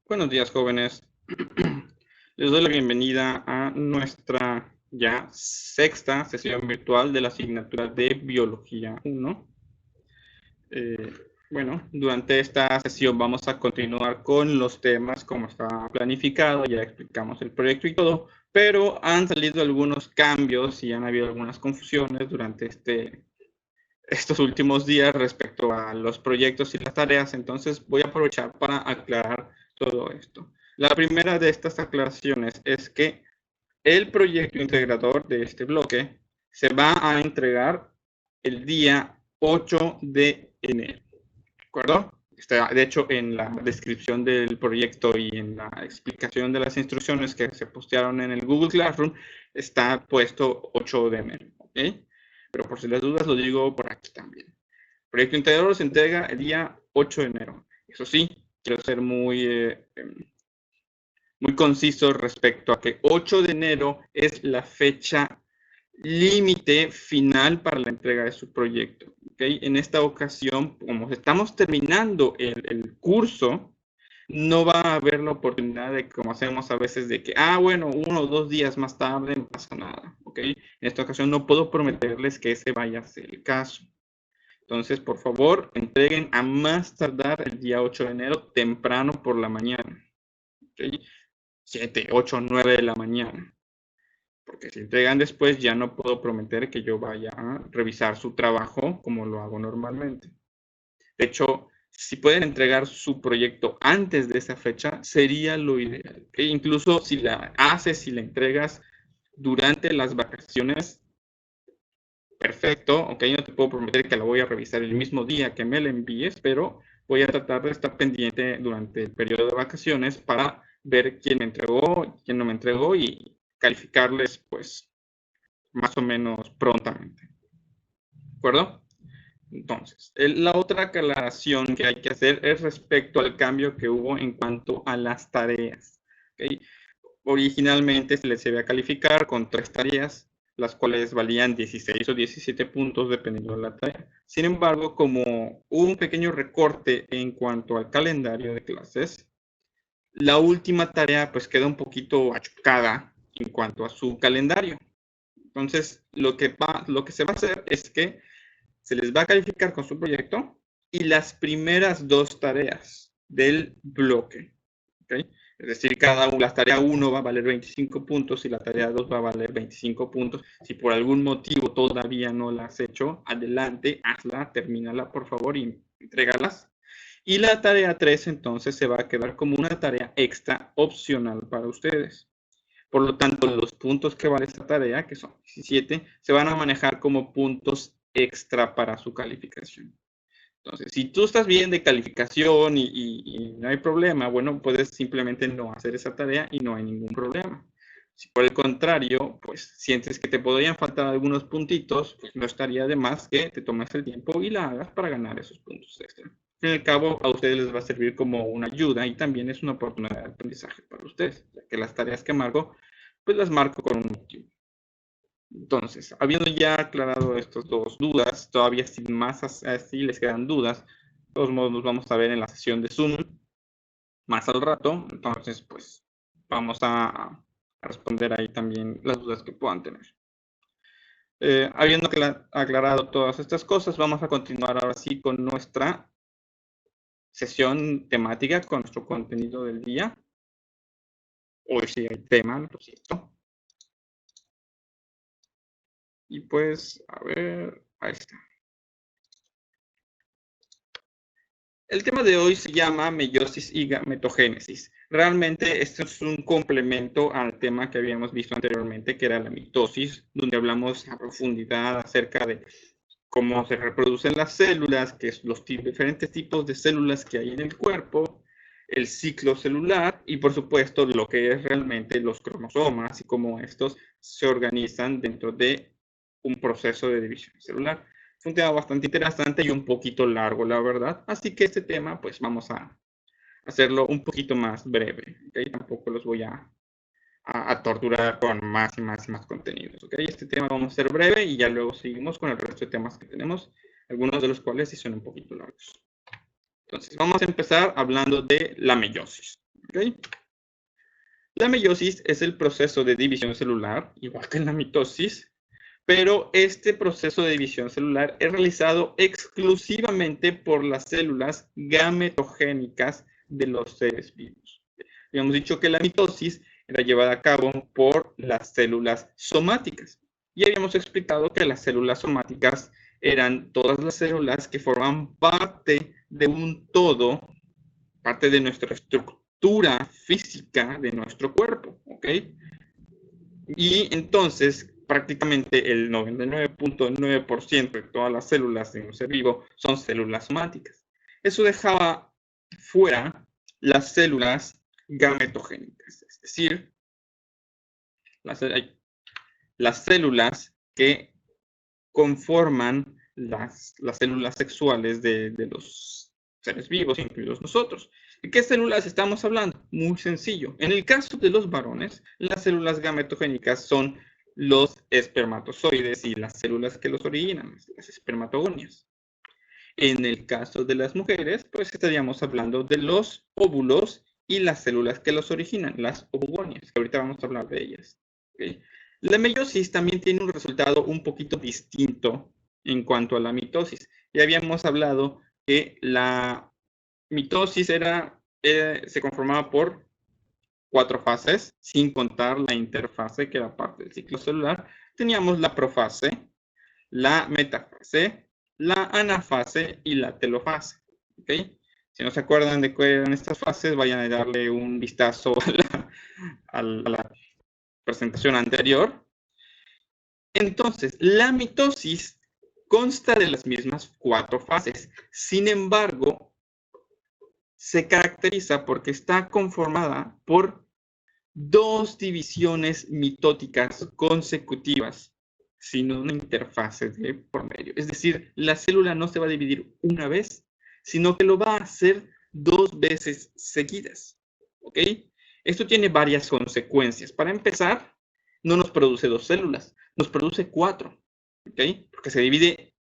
Buenos días, jóvenes. Les doy la bienvenida a nuestra ya sexta sesión virtual de la asignatura de Biología 1. Bueno, durante esta sesión vamos a continuar con los temas como está planificado, ya explicamos el proyecto y todo, pero han salido algunos cambios y han habido algunas confusiones durante estos últimos días respecto a los proyectos y las tareas, entonces voy a aprovechar para aclarar todo esto. La primera de estas aclaraciones es que el proyecto integrador de este bloque se va a entregar el día 8 de enero, ¿de acuerdo? Está, de hecho, en la descripción del proyecto y en la explicación de las instrucciones que se postearon en el Google Classroom está puesto 8 de enero, ¿ok? Pero por si las dudas lo digo por aquí también. El proyecto integrador se entrega el día 8 de enero. Eso sí, quiero ser muy conciso respecto a que 8 de enero es la fecha límite final para la entrega de su proyecto. ¿Okay? En esta ocasión, como estamos terminando el curso, no va a haber la oportunidad de, como hacemos a veces, de que, bueno, 1 o 2 días más tarde no pasa nada. ¿Okay? En esta ocasión no puedo prometerles que ese vaya a ser el caso. Entonces, por favor, entreguen a más tardar el día 8 de enero temprano por la mañana. ¿Okay? 7, 8, 9 de la mañana. Porque si entregan después, ya no puedo prometer que yo vaya a revisar su trabajo como lo hago normalmente. De hecho, si pueden entregar su proyecto antes de esa fecha, sería lo ideal. ¿Okay? Incluso si la entregas durante las vacaciones, perfecto, ok, no te puedo prometer que la voy a revisar el mismo día que me la envíes, pero voy a tratar de estar pendiente durante el periodo de vacaciones para ver quién me entregó, quién no me entregó y calificarles pues más o menos prontamente. ¿De acuerdo? Entonces, la otra aclaración que hay que hacer es respecto al cambio que hubo en cuanto a las tareas. ¿Okay? Originalmente se les iba a calificar con 3 tareas, las cuales valían 16 o 17 puntos dependiendo de la tarea. Sin embargo, como hubo un pequeño recorte en cuanto al calendario de clases, la última tarea pues queda un poquito achucada en cuanto a su calendario. Entonces, lo que se va a hacer es que se les va a calificar con su proyecto y las primeras 2 tareas del bloque. ¿Okay? Es decir, la tarea 1 va a valer 25 puntos y la tarea 2 va a valer 25 puntos. Si por algún motivo todavía no la has hecho, adelante, hazla, termínala por favor y entrégalas. Y la tarea 3 entonces se va a quedar como una tarea extra opcional para ustedes. Por lo tanto, los puntos que vale esta tarea, que son 17, se van a manejar como puntos extra para su calificación. Entonces, si tú estás bien de calificación y no hay problema, bueno, puedes simplemente no hacer esa tarea y no hay ningún problema. Si por el contrario, pues sientes que te podrían faltar algunos puntitos, pues no estaría de más que te tomes el tiempo y la hagas para ganar esos puntos extra. Al fin y al cabo, a ustedes les va a servir como una ayuda y también es una oportunidad de aprendizaje para ustedes, ya que las tareas que marco, pues las marco con un motivo. Entonces, habiendo ya aclarado estas 2 dudas, todavía sin más así les quedan dudas, de todos modos nos vamos a ver en la sesión de Zoom más al rato, entonces pues vamos a responder ahí también las dudas que puedan tener. Habiendo aclarado todas estas cosas, vamos a continuar ahora sí con nuestra sesión temática, con nuestro contenido del día. Hoy sí hay tema, lo siento. Y pues, a ver, ahí está. El tema de hoy se llama meiosis y gametogénesis. Realmente esto es un complemento al tema que habíamos visto anteriormente, que era la mitosis, donde hablamos a profundidad acerca de cómo se reproducen las células, que es los diferentes tipos de células que hay en el cuerpo, el ciclo celular y por supuesto lo que es realmente los cromosomas y cómo estos se organizan dentro de un proceso de división celular. Es un tema bastante interesante y un poquito largo, la verdad. Así que este tema, pues vamos a hacerlo un poquito más breve. ¿Okay? Tampoco los voy a torturar con más y más y más contenidos. ¿Okay? Este tema vamos a hacer breve y ya luego seguimos con el resto de temas que tenemos, algunos de los cuales sí son un poquito largos. Entonces, vamos a empezar hablando de la meiosis. ¿Ok? La meiosis es el proceso de división celular, igual que en la mitosis, pero este proceso de división celular es realizado exclusivamente por las células gametogénicas de los seres vivos. Habíamos dicho que la mitosis era llevada a cabo por las células somáticas. Y habíamos explicado que las células somáticas eran todas las células que forman parte de un todo, parte de nuestra estructura física de nuestro cuerpo, ¿ok? Y entonces, prácticamente el 99.9% de todas las células de un ser vivo son células somáticas. Eso dejaba fuera las células gametogénicas, es decir, las células que conforman las células sexuales de los seres vivos, incluidos nosotros. ¿De qué células estamos hablando? Muy sencillo. En el caso de los varones, las células gametogénicas son los espermatozoides y las células que los originan, las espermatogonias. En el caso de las mujeres, pues estaríamos hablando de los óvulos y las células que los originan, las ovogonias, que ahorita vamos a hablar de ellas. ¿Okay? La meiosis también tiene un resultado un poquito distinto en cuanto a la mitosis. Ya habíamos hablado que la mitosis se conformaba por 4 fases, sin contar la interfase, que era parte del ciclo celular. Teníamos la profase, la metafase, la anafase y la telofase. ¿Okay? Si no se acuerdan de cuáles eran estas fases, vayan a darle un vistazo a la presentación anterior. Entonces, la mitosis consta de las mismas 4 fases. Sin embargo, se caracteriza porque está conformada por 2 divisiones mitóticas consecutivas, sin una interfase de por medio. Es decir, la célula no se va a dividir una vez, sino que lo va a hacer 2 veces seguidas. ¿Ok? Esto tiene varias consecuencias. Para empezar, no nos produce 2 células, nos produce 4. ¿Ok? Porque se divide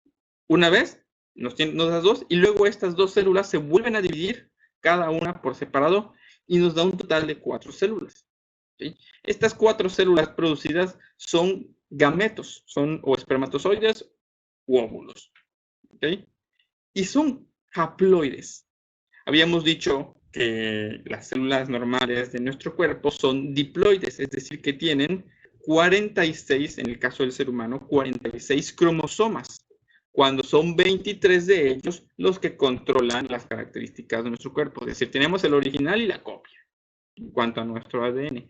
una vez, nos da 2, y luego estas 2 células se vuelven a dividir, cada una por separado, y nos da un total de 4 células. ¿Okay? Estas 4 células producidas son gametos, son o espermatozoides u óvulos. ¿Okay? Y son haploides. Habíamos dicho que las células normales de nuestro cuerpo son diploides, es decir, que tienen 46, en el caso del ser humano, 46 cromosomas, cuando son 23 de ellos los que controlan las características de nuestro cuerpo. Es decir, tenemos el original y la copia en cuanto a nuestro ADN.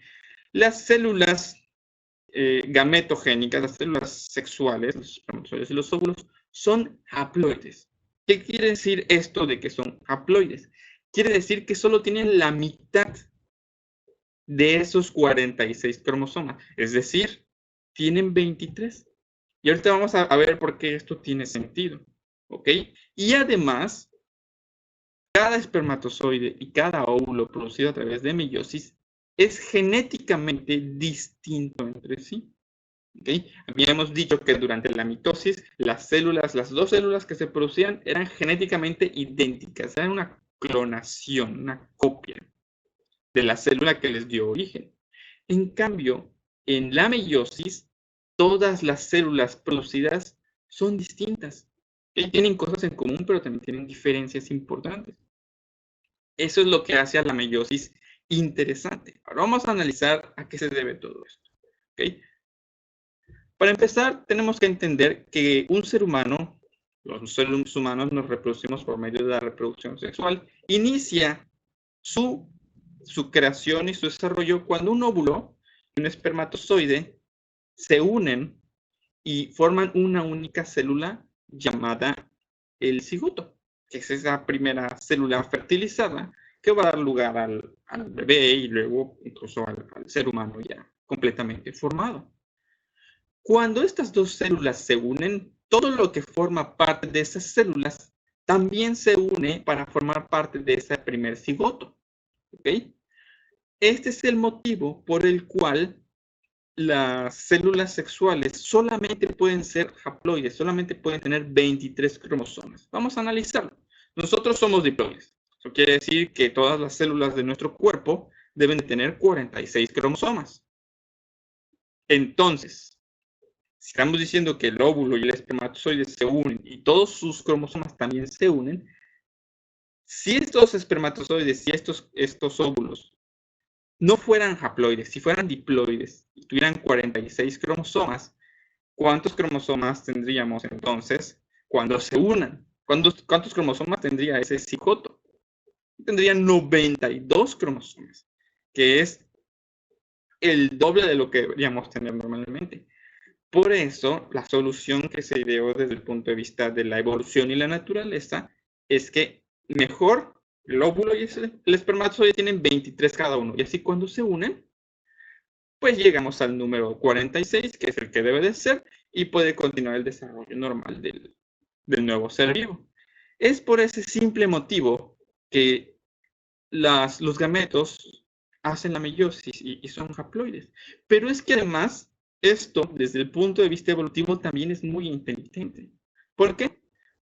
Las células gametogénicas, las células sexuales, los espermatozoides y los óvulos, son haploides. ¿Qué quiere decir esto de que son haploides? Quiere decir que solo tienen la mitad de esos 46 cromosomas. Es decir, tienen 23. Y ahorita vamos a ver por qué esto tiene sentido. ¿Ok? Y además, cada espermatozoide y cada óvulo producido a través de meiosis es genéticamente distinto entre sí. ¿Okay? Habíamos dicho que durante la mitosis las 2 células que se producían eran genéticamente idénticas, eran una clonación, una copia de la célula que les dio origen. En cambio, en la meiosis, todas las células producidas son distintas. Tienen cosas en común, pero también tienen diferencias importantes. Eso es lo que hace a la meiosis interesante. Ahora vamos a analizar a qué se debe todo esto. ¿Okay? Para empezar, tenemos que entender que un ser humano, los seres humanos nos reproducimos por medio de la reproducción sexual, inicia su creación y su desarrollo cuando un óvulo y un espermatozoide se unen y forman una única célula llamada el cigoto, que es esa primera célula fertilizada que va a dar lugar al bebé y luego incluso al ser humano ya completamente formado. Cuando estas 2 células se unen, todo lo que forma parte de esas células también se une para formar parte de ese primer cigoto. ¿Okay? Este es el motivo por el cual las células sexuales solamente pueden ser haploides, solamente pueden tener 23 cromosomas. Vamos a analizarlo. Nosotros somos diploides. Eso quiere decir que todas las células de nuestro cuerpo deben de tener 46 cromosomas. Entonces, si estamos diciendo que el óvulo y el espermatozoide se unen y todos sus cromosomas también se unen, si estos espermatozoides y estos óvulos no fueran haploides, si fueran diploides y tuvieran 46 cromosomas, ¿cuántos cromosomas tendríamos entonces cuando se unan? ¿Cuántos cromosomas tendría ese cigoto? Tendría 92 cromosomas, que es el doble de lo que deberíamos tener normalmente. Por eso, la solución que se ideó desde el punto de vista de la evolución y la naturaleza es que mejor el óvulo y el espermatozoide tienen 23 cada uno. Y así cuando se unen, pues llegamos al número 46, que es el que debe de ser, y puede continuar el desarrollo normal del nuevo ser vivo. Es por ese simple motivo que los gametos hacen la meiosis y son haploides. Pero es que además, esto, desde el punto de vista evolutivo, también es muy inteligente. ¿Por qué?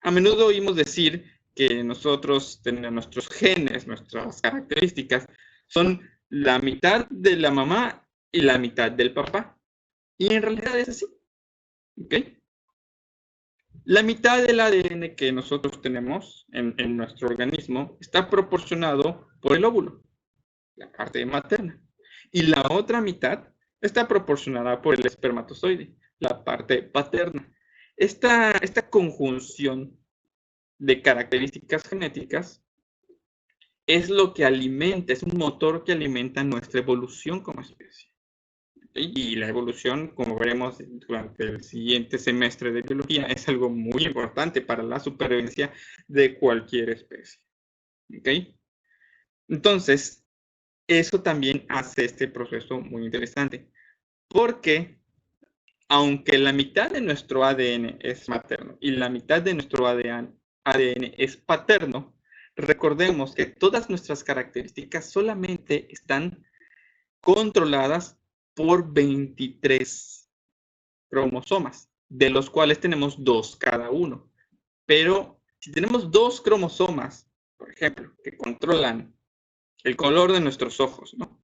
A menudo oímos decir que nosotros tenemos nuestros genes, nuestras características, son la mitad de la mamá y la mitad del papá. Y en realidad es así. ¿Ok? La mitad del ADN que nosotros tenemos en nuestro organismo está proporcionado por el óvulo, la parte materna. Y la otra mitad está proporcionada por el espermatozoide, la parte paterna. Esta conjunción de características genéticas es lo que alimenta, es un motor que alimenta nuestra evolución como especie. Y la evolución, como veremos durante el siguiente semestre de biología, es algo muy importante para la supervivencia de cualquier especie. ¿Ok? Entonces, eso también hace este proceso muy interesante, porque aunque la mitad de nuestro ADN es materno y la mitad de nuestro ADN es paterno, recordemos que todas nuestras características solamente están controladas por 23 cromosomas, de los cuales tenemos 2 cada uno. Pero si tenemos 2 cromosomas, por ejemplo, que controlan el color de nuestros ojos, ¿no?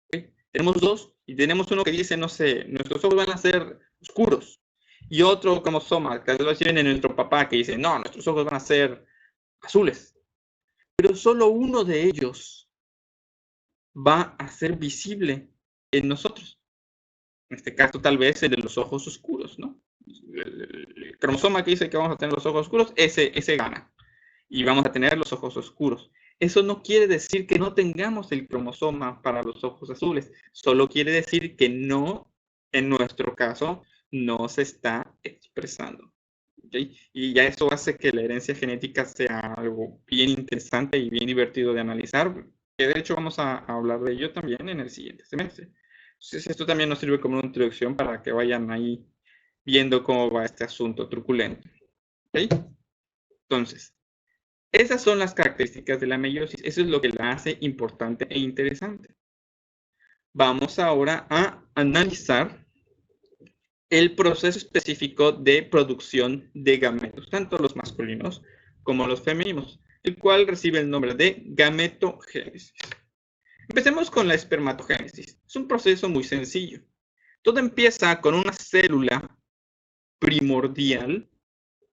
¿Okay? Tenemos 2 y tenemos uno que dice, no sé, nuestros ojos van a ser oscuros. Y otro cromosoma, que lo viene en nuestro papá, que dice, no, nuestros ojos van a ser azules. Pero solo uno de ellos va a ser visible en nosotros. En este caso, tal vez el de los ojos oscuros, ¿no? El cromosoma que dice que vamos a tener los ojos oscuros, ese gana. Y vamos a tener los ojos oscuros. Eso no quiere decir que no tengamos el cromosoma para los ojos azules. Solo quiere decir que no, en nuestro caso, no se está expresando. ¿Okay? Y ya eso hace que la herencia genética sea algo bien interesante y bien divertido de analizar, que de hecho vamos a hablar de ello también en el siguiente semestre. Entonces, esto también nos sirve como una introducción para que vayan ahí viendo cómo va este asunto truculento. ¿Okay? Entonces, esas son las características de la meiosis. Eso es lo que la hace importante e interesante. Vamos ahora a analizar el proceso específico de producción de gametos, tanto los masculinos como los femeninos, el cual recibe el nombre de gametogénesis. Empecemos con la espermatogénesis. Es un proceso muy sencillo. Todo empieza con una célula primordial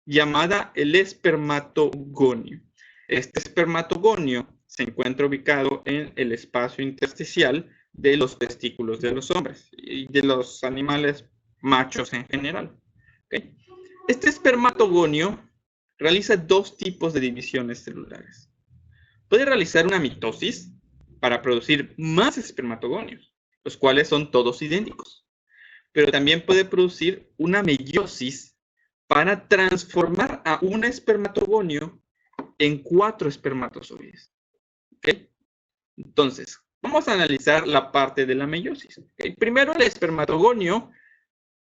llamada el espermatogonio. Este espermatogonio se encuentra ubicado en el espacio intersticial de los testículos de los hombres y de los animales machos en general. ¿Okay? Este espermatogonio realiza dos tipos de divisiones celulares. Puede realizar una mitosis para producir más espermatogonios, los cuales son todos idénticos. Pero también puede producir una meiosis para transformar a un espermatogonio en 4 espermatozoides. ¿Okay? Entonces, vamos a analizar la parte de la meiosis. ¿Okay? Primero, el espermatogonio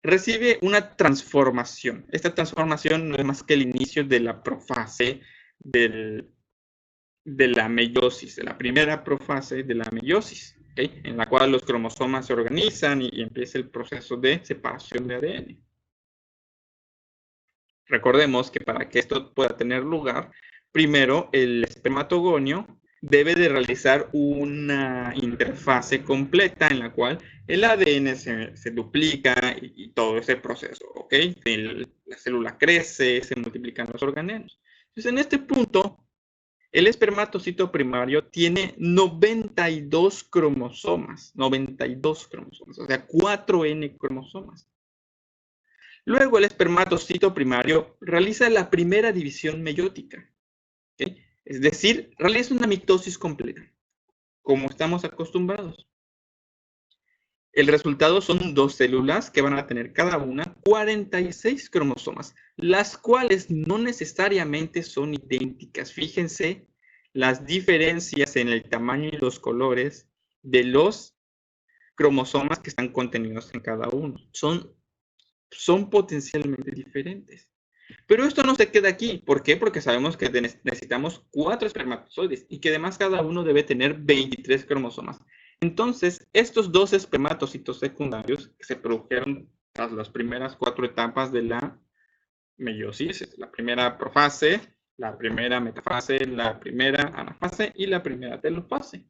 recibe una transformación. Esta transformación no es más que el inicio de la profase de la meiosis, de la primera profase de la meiosis, ¿okay? En la cual los cromosomas se organizan y empieza el proceso de separación de ADN. Recordemos que para que esto pueda tener lugar, primero el espermatogonio debe de realizar una interfase completa en la cual el ADN se duplica y todo ese proceso, ¿ok? La célula crece, se multiplican los organelos. Entonces, en este punto, el espermatocito primario tiene 92 cromosomas, o sea, 4N cromosomas. Luego, el espermatocito primario realiza la primera división meiótica, ¿ok? Es decir, realiza una mitosis completa, como estamos acostumbrados. El resultado son 2 células que van a tener cada una 46 cromosomas, las cuales no necesariamente son idénticas. Fíjense las diferencias en el tamaño y los colores de los cromosomas que están contenidos en cada uno. Son potencialmente diferentes. Pero esto no se queda aquí. ¿Por qué? Porque sabemos que necesitamos 4 espermatozoides y que además cada uno debe tener 23 cromosomas. Entonces, estos 2 espermatocitos secundarios que se produjeron tras las primeras 4 etapas de la meiosis, la primera profase, la primera metafase, la primera anafase y la primera telofase,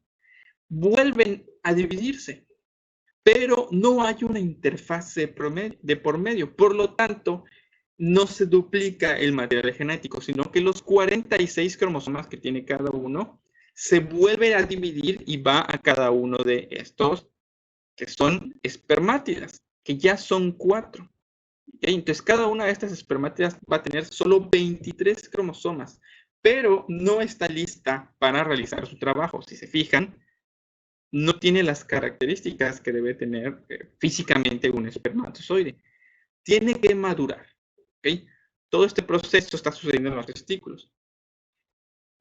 vuelven a dividirse, pero no hay una interfase de por medio. Por lo tanto, no se duplica el material genético, sino que los 46 cromosomas que tiene cada uno se vuelven a dividir y va a cada uno de estos que son espermátidas, que ya son 4. ¿Okay? Entonces, cada una de estas espermátidas va a tener solo 23 cromosomas, pero no está lista para realizar su trabajo. Si se fijan, no tiene las características que debe tener físicamente un espermatozoide. Tiene que madurar. ¿Okay? Todo este proceso está sucediendo en los testículos.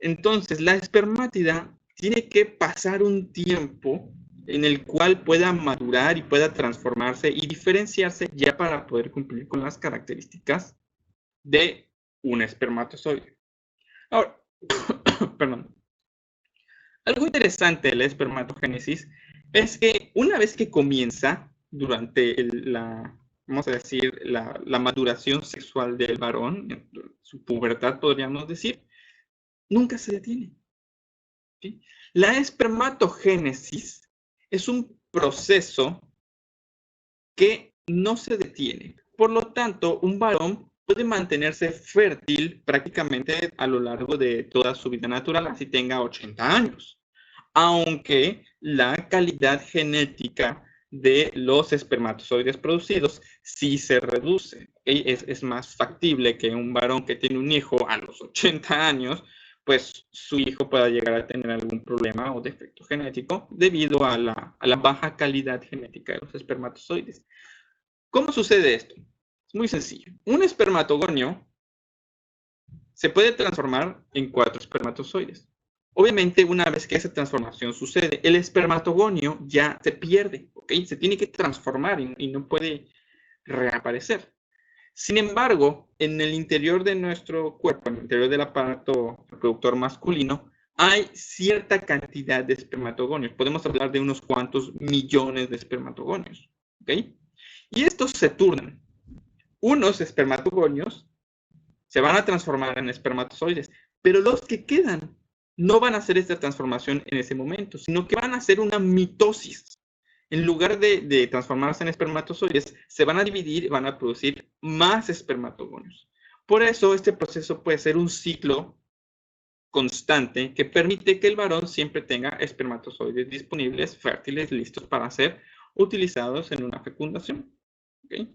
Entonces, la espermátida tiene que pasar un tiempo en el cual pueda madurar y pueda transformarse y diferenciarse ya para poder cumplir con las características de un espermatozoide. Ahora, perdón. Algo interesante de la espermatogénesis es que una vez que comienza durante vamos a decir, la maduración sexual del varón, su pubertad podríamos decir, nunca se detiene. ¿Sí? La espermatogénesis es un proceso que no se detiene. Por lo tanto, un varón puede mantenerse fértil prácticamente a lo largo de toda su vida natural, así tenga 80 años. Aunque la calidad genética de los espermatozoides producidos sí se reduce. Es más factible que un varón que tiene un hijo a los 80 años, pues su hijo pueda llegar a tener algún problema o defecto genético debido a la baja calidad genética de los espermatozoides. ¿Cómo sucede esto? Es muy sencillo. Un espermatogonio se puede transformar en 4 espermatozoides. Obviamente, una vez que esa transformación sucede, el espermatogonio ya se pierde, ¿ok? Se tiene que transformar y no puede reaparecer. Sin embargo, en el interior de nuestro cuerpo, en el interior del aparato reproductor masculino, hay cierta cantidad de espermatogonios. Podemos hablar de unos cuantos millones de espermatogonios, ¿ok? Y estos se turnan. Unos espermatogonios se van a transformar en espermatozoides, pero los que quedan no van a hacer esta transformación en ese momento, sino que van a hacer una mitosis. En lugar de transformarse en espermatozoides, se van a dividir y van a producir más espermatogonios. Por eso este proceso puede ser un ciclo constante que permite que el varón siempre tenga espermatozoides disponibles, fértiles, listos para ser utilizados en una fecundación. ¿Okay?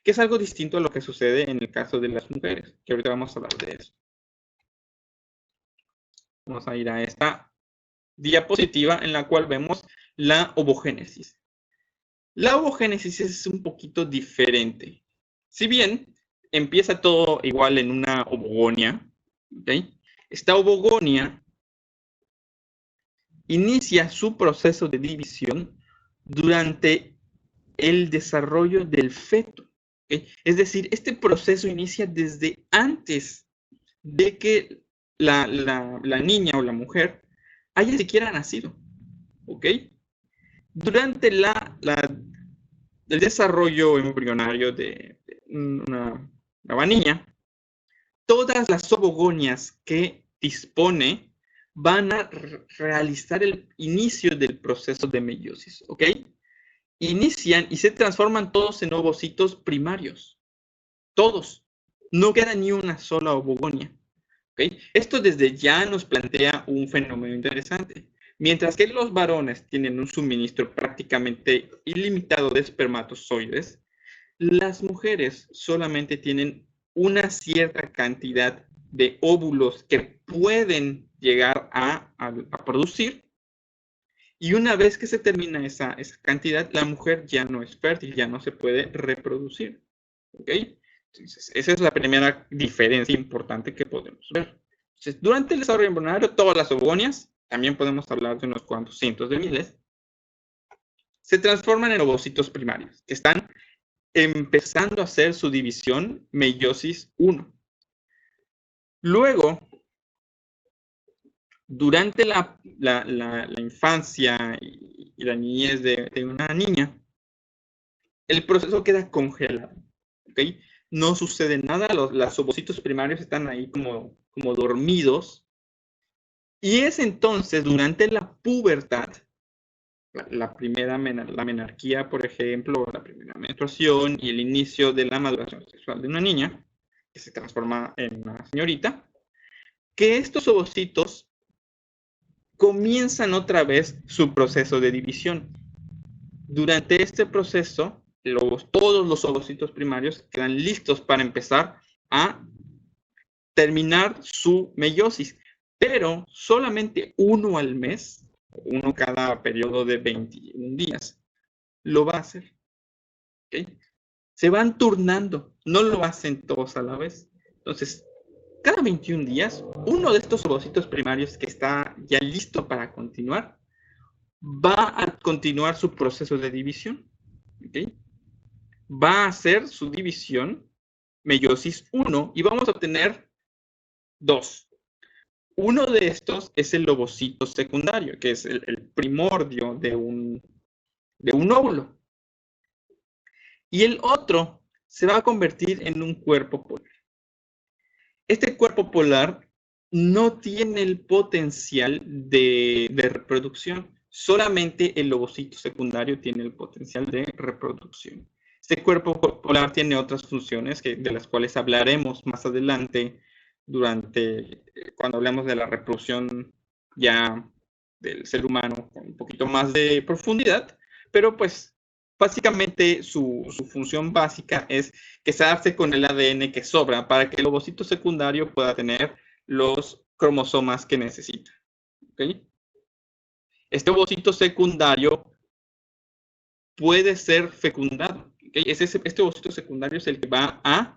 Que es algo distinto a lo que sucede en el caso de las mujeres, que ahorita vamos a hablar de eso. Vamos a ir a esta diapositiva en la cual vemos la ovogénesis. La ovogénesis es un poquito diferente. Si bien empieza todo igual en una ovogonia, ¿okay? Esta ovogonia inicia su proceso de división durante el desarrollo del feto. ¿Okay? Es decir, este proceso inicia desde antes de que la niña o la mujer haya siquiera nacido. ¿Ok? Durante el desarrollo embrionario de una nueva niña, todas las ovogonias que dispone van a realizar el inicio del proceso de meiosis, ¿ok? Inician y se transforman todos en ovocitos primarios. Todos. No queda ni una sola ovogonia. ¿Okay? Esto desde ya nos plantea un fenómeno interesante. Mientras que los varones tienen un suministro prácticamente ilimitado de espermatozoides, las mujeres solamente tienen una cierta cantidad de óvulos que pueden llegar a producir, y una vez que se termina esa cantidad, la mujer ya no es fértil, ya no se puede reproducir. ¿Ok? Entonces, esa es la primera diferencia importante que podemos ver. Entonces, durante el desarrollo embrionario, todas las ovogonias, también podemos hablar de unos cuantos cientos de miles, se transforman en ovocitos primarios, que están empezando a hacer su división meiosis 1. Luego, durante la infancia y la niñez de una niña, el proceso queda congelado. ¿Okay? No sucede nada, los ovocitos primarios están ahí como dormidos. Y es entonces, durante la pubertad, la menarquía, por ejemplo, la primera menstruación y el inicio de la maduración sexual de una niña, que se transforma en una señorita, que estos ovocitos comienzan otra vez su proceso de división. Durante este proceso, todos los ovocitos primarios quedan listos para empezar a terminar su meiosis, pero solamente uno al mes, uno cada periodo de 21 días, lo va a hacer. ¿Okay? Se van turnando, no lo hacen todos a la vez. Entonces, cada 21 días, uno de estos ovocitos primarios que está ya listo para continuar, va a continuar su proceso de división. ¿Okay? Va a hacer su división, meiosis 1, y vamos a obtener 2. Uno de estos es el ovocito secundario, que es el primordio de un óvulo. Y el otro se va a convertir en un cuerpo polar. Este cuerpo polar no tiene el potencial de reproducción. Solamente el ovocito secundario tiene el potencial de reproducción. Este cuerpo polar tiene otras funciones de las cuales hablaremos más adelante cuando hablemos de la reproducción ya del ser humano con un poquito más de profundidad, pero pues básicamente su función básica es quedarse con el ADN que sobra para que el ovocito secundario pueda tener los cromosomas que necesita. ¿Okay? Este ovocito secundario puede ser fecundado. ¿Okay? Este ovocito secundario es el que va a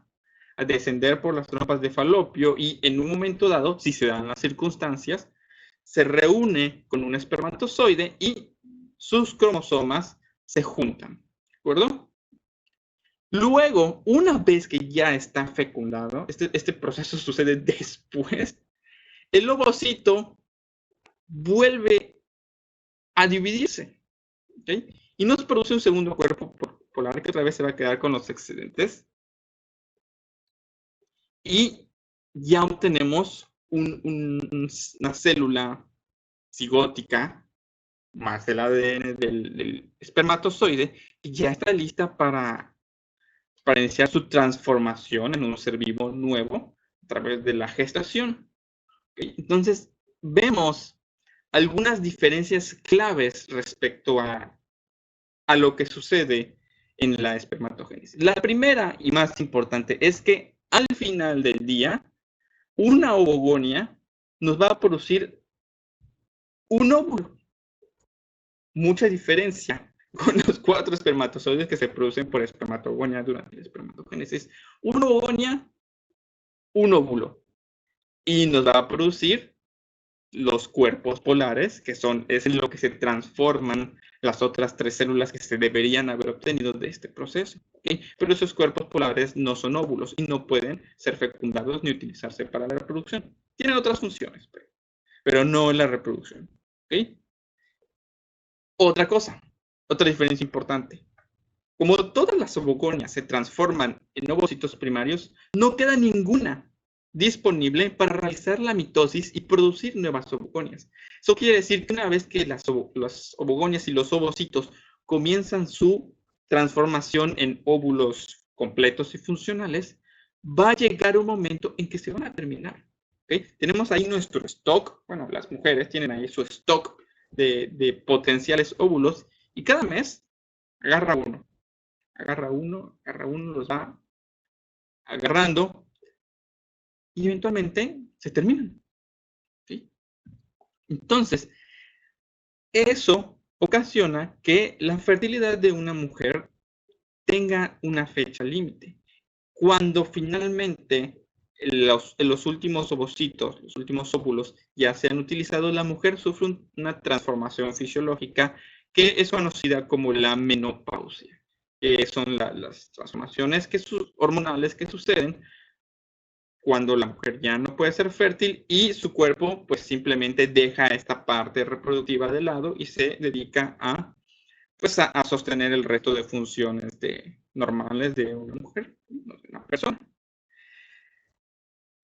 descender por las trompas de falopio y en un momento dado, si se dan las circunstancias, se reúne con un espermatozoide y sus cromosomas se juntan. ¿De acuerdo? Luego, una vez que ya está fecundado, este proceso sucede después, el ovocito vuelve a dividirse. ¿Okay? Y nos produce un segundo cuerpo polar que otra vez se va a quedar con los excedentes. Y ya obtenemos una célula cigótica más el ADN del espermatozoide y ya está lista para iniciar su transformación en un ser vivo nuevo a través de la gestación. ¿Okay? Entonces, vemos algunas diferencias claves respecto a lo que sucede en la espermatogénesis. La primera y más importante es que al final del día, una ovogonia nos va a producir un óvulo. Mucha diferencia con los 4 espermatozoides que se producen por espermatogonia durante la espermatogénesis. Una ovogonia, un óvulo. Y nos va a producir los cuerpos polares, que es en lo que se transforman las otras 3 células que se deberían haber obtenido de este proceso. ¿Okay? Pero esos cuerpos polares no son óvulos y no pueden ser fecundados ni utilizarse para la reproducción. Tienen otras funciones, pero no en la reproducción. ¿Okay? Otra cosa, otra diferencia importante. Como todas las ovogonias se transforman en ovocitos primarios, no queda ninguna disponible para realizar la mitosis y producir nuevas ovogonias. Eso quiere decir que una vez que las ovogonias y los ovocitos comienzan su transformación en óvulos completos y funcionales, va a llegar un momento en que se van a terminar. ¿Okay? Tenemos ahí nuestro stock, bueno, las mujeres tienen ahí su stock de potenciales óvulos y cada mes agarra uno, los va agarrando y eventualmente se terminan. ¿Sí? Entonces, eso ocasiona que la fertilidad de una mujer tenga una fecha límite. Cuando finalmente los últimos ovocitos, los últimos óvulos ya se han utilizado, la mujer sufre una transformación fisiológica que es conocida como la menopausia. Son las transformaciones hormonales que suceden cuando la mujer ya no puede ser fértil y su cuerpo pues simplemente deja esta parte reproductiva de lado y se dedica a sostener el resto de funciones normales de una mujer, de una persona.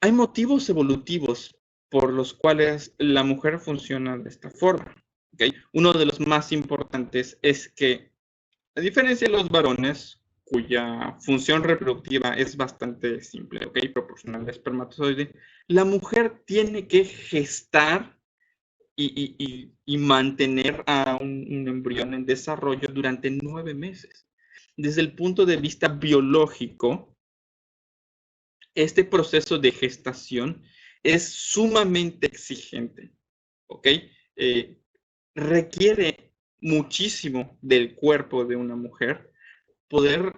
Hay motivos evolutivos por los cuales la mujer funciona de esta forma. ¿Okay? Uno de los más importantes es que, a diferencia de los varones, cuya función reproductiva es bastante simple, ¿okay? Proporcional al espermatozoide, la mujer tiene que gestar y mantener a un embrión en desarrollo durante 9 meses. Desde el punto de vista biológico, este proceso de gestación es sumamente exigente, ¿ok? Requiere muchísimo del cuerpo de una mujer poder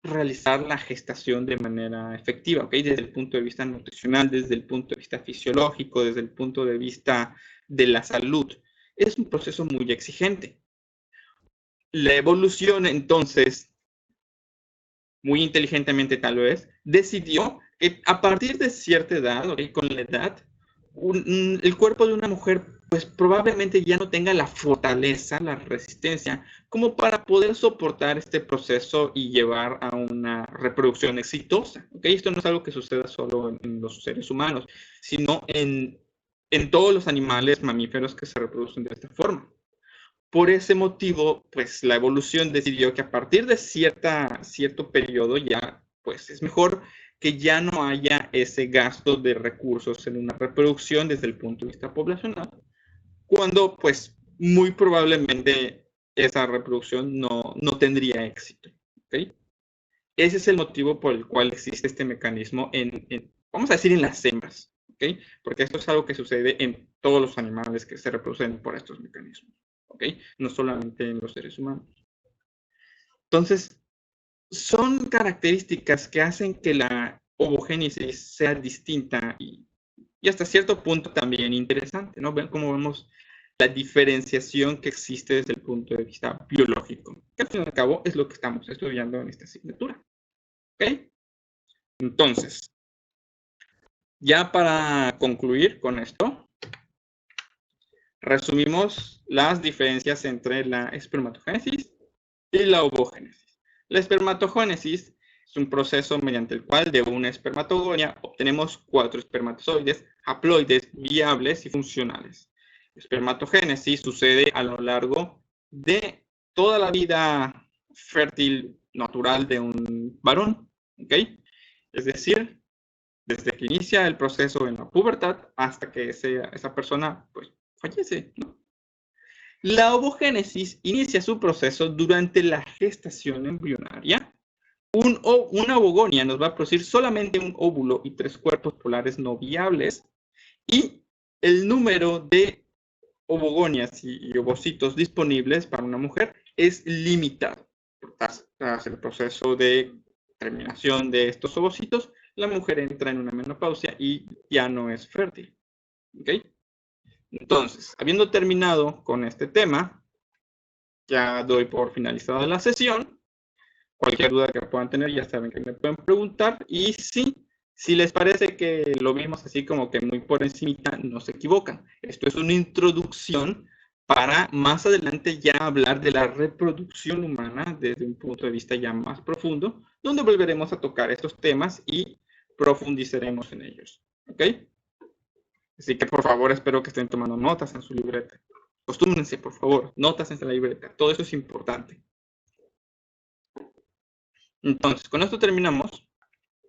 realizar la gestación de manera efectiva, ¿ok? Desde el punto de vista nutricional, desde el punto de vista fisiológico, desde el punto de vista de la salud. Es un proceso muy exigente. La evolución, entonces, muy inteligentemente tal vez, decidió que a partir de cierta edad, ¿okay? Con la edad, el cuerpo de una mujer pues probablemente ya no tenga la fortaleza, la resistencia, como para poder soportar este proceso y llevar a una reproducción exitosa. ¿Okay? Esto no es algo que suceda solo en los seres humanos, sino en todos los animales mamíferos que se reproducen de esta forma. Por ese motivo, pues la evolución decidió que a partir de cierto periodo ya, pues es mejor que ya no haya ese gasto de recursos en una reproducción desde el punto de vista poblacional, cuando pues muy probablemente esa reproducción no tendría éxito. ¿Okay? Ese es el motivo por el cual existe este mecanismo vamos a decir, en las hembras. ¿Okay? Porque esto es algo que sucede en todos los animales que se reproducen por estos mecanismos. ¿Okay? No solamente en los seres humanos. Entonces, son características que hacen que la ovogénesis sea distinta y hasta cierto punto también interesante, ¿no? Ven cómo vemos la diferenciación que existe desde el punto de vista biológico, que al fin y al cabo es lo que estamos estudiando en esta asignatura. ¿Ok? Entonces, ya para concluir con esto, resumimos las diferencias entre la espermatogénesis y la ovogénesis. La espermatogénesis es un proceso mediante el cual de una espermatogonia obtenemos 4 espermatozoides haploides viables y funcionales. La espermatogénesis sucede a lo largo de toda la vida fértil natural de un varón, ¿ok? Es decir, desde que inicia el proceso en la pubertad hasta que esa persona pues fallece, ¿no? La ovogénesis inicia su proceso durante la gestación embrionaria. Una ovogonia nos va a producir solamente un óvulo y 3 cuerpos polares no viables, y el número de ovogonias y ovocitos disponibles para una mujer es limitado. Tras el proceso de terminación de estos ovocitos, la mujer entra en una menopausia y ya no es fértil. ¿Okay? Entonces, habiendo terminado con este tema, ya doy por finalizada la sesión. Cualquier duda que puedan tener, ya saben que me pueden preguntar. Y si les parece que lo vimos así como que muy por encimita, no se equivocan. Esto es una introducción para más adelante ya hablar de la reproducción humana desde un punto de vista ya más profundo, donde volveremos a tocar estos temas y profundizaremos en ellos. ¿Ok? Así que por favor espero que estén tomando notas en su libreta. Acostúmbrense, por favor, notas en la libreta. Todo eso es importante. Entonces, con esto terminamos.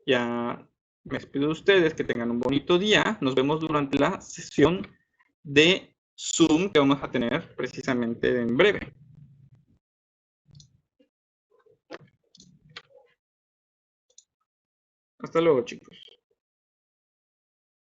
Ya me despido de ustedes, que tengan un bonito día. Nos vemos durante la sesión de Zoom que vamos a tener precisamente en breve. Hasta luego, chicos.